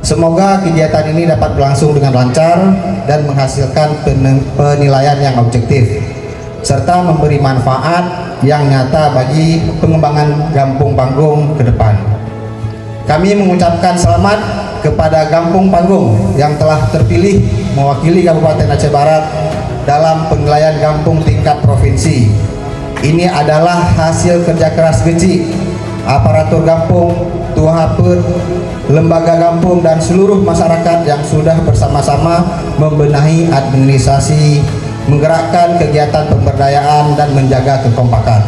Semoga kegiatan ini dapat berlangsung dengan lancar dan menghasilkan penilaian yang objektif, serta memberi manfaat yang nyata bagi pengembangan Gampung Panggung ke depan. Kami mengucapkan selamat kepada Gampung Panggung yang telah terpilih mewakili Kabupaten Aceh Barat dalam penilaian Gampung tingkat provinsi. Ini adalah hasil kerja keras Geci, aparatur Gampung, Tuahaput, lembaga Gampung, dan seluruh masyarakat yang sudah bersama-sama membenahi administrasi, menggerakkan kegiatan pemberdayaan, dan menjaga kekompakan.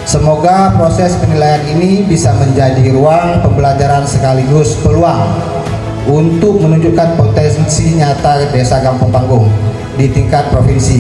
Semoga proses penilaian ini bisa menjadi ruang pembelajaran sekaligus peluang untuk menunjukkan potensi nyata Desa Gampung Panggung di tingkat provinsi.